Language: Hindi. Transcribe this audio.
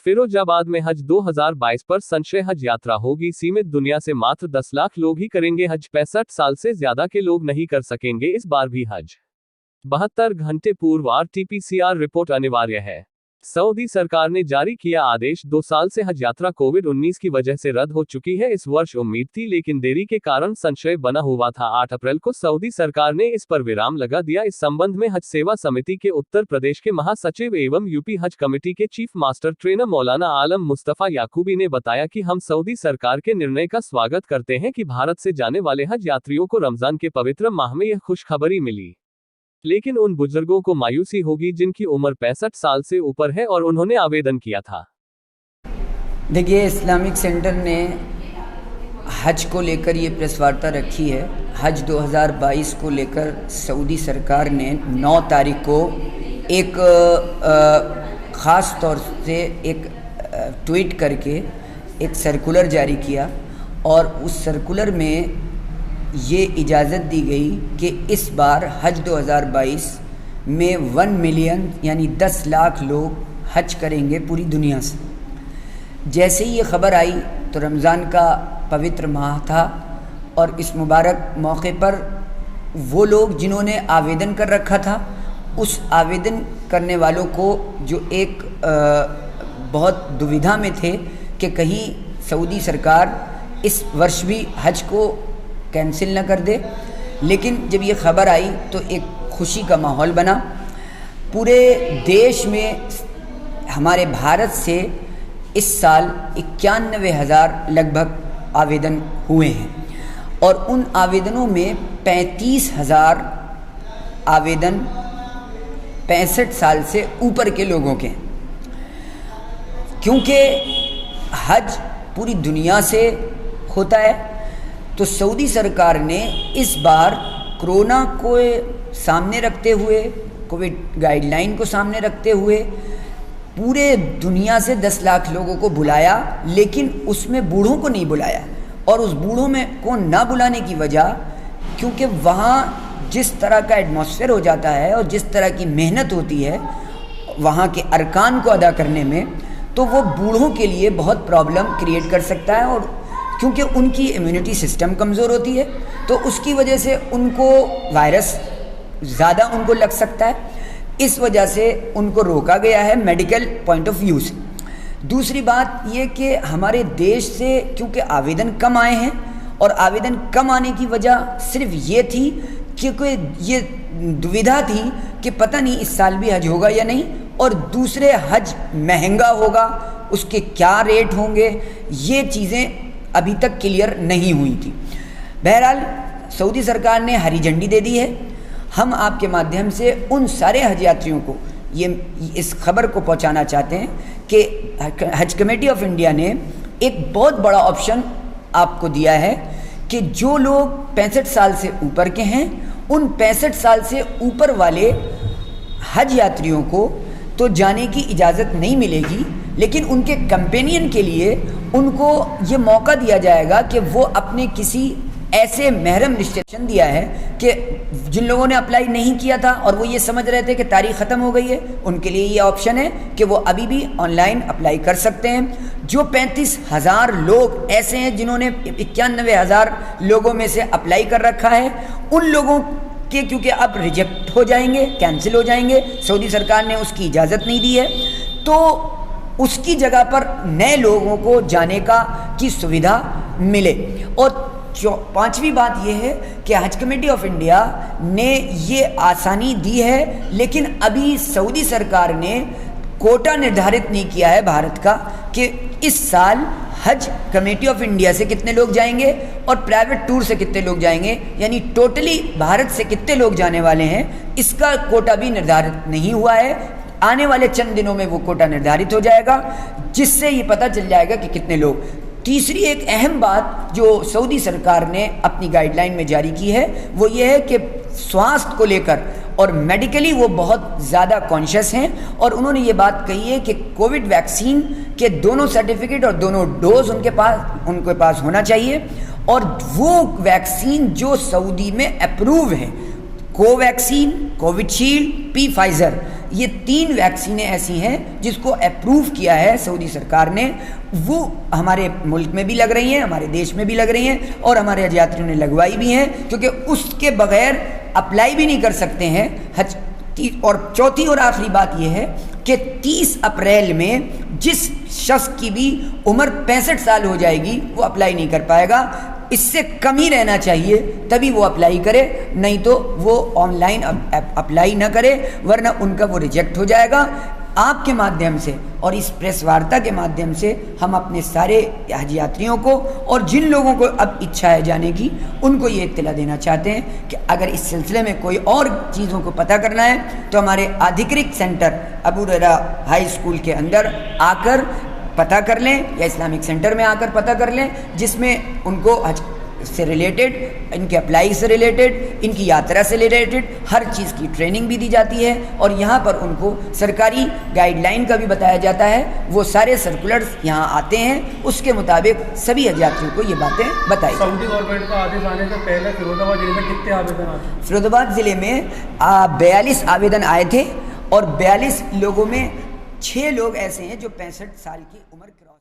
फिरोजाबाद में हज 2022 पर संशय हज यात्रा होगी सीमित। दुनिया से मात्र 10 लाख लोग ही करेंगे हज। 65 साल से ज्यादा के लोग नहीं कर सकेंगे इस बार भी हज। 72 घंटे पूर्व RT-PCR रिपोर्ट अनिवार्य है। सऊदी सरकार ने जारी किया आदेश। 2 साल से हज यात्रा कोविड-19 की वजह से रद्द हो चुकी है। इस वर्ष उम्मीद थी लेकिन देरी के कारण संशय बना हुआ था। 8 अप्रैल को सऊदी सरकार ने इस पर विराम लगा दिया। इस संबंध में हज सेवा समिति के उत्तर प्रदेश के महासचिव एवं यूपी हज कमेटी के चीफ मास्टर ट्रेनर मौलाना आलम मुस्तफा याकूबी ने बताया कि हम सऊदी सरकार के निर्णय का स्वागत करते हैं कि भारत से जाने वाले हज यात्रियों को रमजान के पवित्र माह में यह खुशखबरी मिली। लेकिन उन बुजुर्गों को मायूसी होगी जिनकी उम्र 65 साल से ऊपर है और उन्होंने आवेदन किया था। देखिए, इस्लामिक सेंटर ने हज को लेकर ये प्रेस वार्ता रखी है। हज 2022 को लेकर सऊदी सरकार ने 9 तारीख को एक ख़ास तौर से एक ट्वीट करके एक सर्कुलर जारी किया और उस सर्कुलर में ये इजाज़त दी गई कि इस बार हज 2022 में 1 मिलियन यानी 10 लाख लोग हज करेंगे पूरी दुनिया से। जैसे ही ये ख़बर आई तो रमज़ान का पवित्र माह था और इस मुबारक मौके पर वो लोग जिन्होंने आवेदन कर रखा था, उस आवेदन करने वालों को जो एक बहुत दुविधा में थे कि कहीं सऊदी सरकार इस वर्ष भी हज को कैंसिल न कर दे। लेकिन जब ये ख़बर आई तो एक खुशी का माहौल बना। पूरे देश में हमारे भारत से इस साल 91,000 लगभग आवेदन हुए हैं और उन आवेदनों में 35,000 आवेदन 65 साल से ऊपर के लोगों के। क्योंकि हज पूरी दुनिया से होता है तो सऊदी सरकार ने इस बार कोरोना को सामने रखते हुए, कोविड गाइडलाइन को सामने रखते हुए पूरे दुनिया से 10 लाख लोगों को बुलाया, लेकिन उसमें बूढ़ों को नहीं बुलाया। और उस बूढ़ों में को ना बुलाने की वजह, क्योंकि वहाँ जिस तरह का एटमॉस्फेयर हो जाता है और जिस तरह की मेहनत होती है वहाँ के अरकान को अदा करने में, तो वो बूढ़ों के लिए बहुत प्रॉब्लम क्रिएट कर सकता है। और क्योंकि उनकी इम्यूनिटी सिस्टम कमज़ोर होती है तो उसकी वजह से उनको वायरस ज़्यादा उनको लग सकता है। इस वजह से उनको रोका गया है मेडिकल पॉइंट ऑफ व्यू से। दूसरी बात ये कि हमारे देश से क्योंकि आवेदन कम आए हैं और आवेदन कम आने की वजह सिर्फ ये थी क्योंकि ये दुविधा थी कि पता नहीं इस साल भी हज होगा या नहीं, और दूसरे हज महंगा होगा, उसके क्या रेट होंगे, ये चीज़ें अभी तक क्लियर नहीं हुई थी। बहरहाल सऊदी सरकार ने हरी झंडी दे दी है। हम आपके माध्यम से उन सारे हज यात्रियों को ये इस खबर को पहुंचाना चाहते हैं कि हज कमेटी ऑफ इंडिया ने एक बहुत बड़ा ऑप्शन आपको दिया है कि जो लोग 65 साल से ऊपर के हैं, उन 65 साल से ऊपर वाले हज यात्रियों को तो जाने की इजाज़त नहीं मिलेगी, लेकिन उनके कंपेनियन के लिए उनको ये मौका दिया जाएगा कि वो अपने किसी ऐसे महरम रिस्ट्रिक्शन दिया है कि जिन लोगों ने अप्लाई नहीं किया था और वो ये समझ रहे थे कि तारीख ख़त्म हो गई है, उनके लिए ये ऑप्शन है कि वो अभी भी ऑनलाइन अप्लाई कर सकते हैं। जो 35,000 लोग ऐसे हैं जिन्होंने 91,000 लोगों में से अप्लाई कर रखा है, उन लोगों के क्योंकि अब रिजेक्ट हो जाएंगे, कैंसिल हो जाएंगे, सऊदी सरकार ने उसकी इजाज़त नहीं दी है, तो उसकी जगह पर नए लोगों को जाने की सुविधा मिले। और 5वीं बात यह है कि हज कमेटी ऑफ इंडिया ने ये आसानी दी है, लेकिन अभी सऊदी सरकार ने कोटा निर्धारित नहीं किया है भारत का कि इस साल हज कमेटी ऑफ इंडिया से कितने लोग जाएंगे और प्राइवेट टूर से कितने लोग जाएंगे, यानी टोटली भारत से कितने लोग जाने वाले हैं, इसका कोटा भी निर्धारित नहीं हुआ है। आने वाले चंद दिनों में वो कोटा निर्धारित हो जाएगा, जिससे ये पता चल जाएगा कि कितने लोग। तीसरी एक अहम बात जो सऊदी सरकार ने अपनी गाइडलाइन में जारी की है वो ये है कि स्वास्थ्य को लेकर और मेडिकली वो बहुत ज़्यादा कॉन्शियस हैं और उन्होंने ये बात कही है कि कोविड वैक्सीन के दोनों सर्टिफिकेट और दोनों डोज उनके पास होना चाहिए। और वो वैक्सीन जो सऊदी में अप्रूव है, कोवैक्सीन, कोविशील्ड, फाइजर, ये 3 वैक्सीनें ऐसी हैं जिसको अप्रूव किया है सऊदी सरकार ने, वो हमारे मुल्क में भी लग रही हैं, हमारे देश में भी लग रही हैं और हमारे हज यात्रियों ने लगवाई भी हैं, क्योंकि उसके बगैर अप्लाई भी नहीं कर सकते हैं हज। और चौथी और आखिरी बात यह है कि 30 अप्रैल में जिस शख्स की भी उम्र 65 साल हो जाएगी वो अप्लाई नहीं कर पाएगा। इससे कम ही रहना चाहिए तभी वो अप्लाई करे, नहीं तो वो ऑनलाइन अप्लाई ना करे, वरना उनका वो रिजेक्ट हो जाएगा। आपके माध्यम से और इस प्रेस वार्ता के माध्यम से हम अपने सारे हज यात्रियों को और जिन लोगों को अब इच्छा है जाने की, उनको ये इत्तला देना चाहते हैं कि अगर इस सिलसिले में कोई और चीज़ों को पता करना है तो हमारे अधिकृत centre Abu Hurairah high school के अंदर आकर पता कर लें या इस्लामिक सेंटर में आकर पता कर लें, जिसमें उनको हज से रिलेटेड, इनके अप्लाई से रिलेटेड, इनकी यात्रा से रिलेटेड हर चीज़ की ट्रेनिंग भी दी जाती है और यहाँ पर उनको सरकारी गाइडलाइन का भी बताया जाता है। वो सारे सर्कुलर्स यहाँ आते हैं, उसके मुताबिक सभी हज यात्रियों को ये बातें बताई। सऊदी गवर्नमेंट का आदेश आने से पहले फिरोजाबाद जिले में कितने आवेदन आते? फिरोजाबाद ज़िले में 42 आवेदन आए थे और 42 लोगों में 6 लोग ऐसे हैं जो 65 साल की उम्र क्रॉस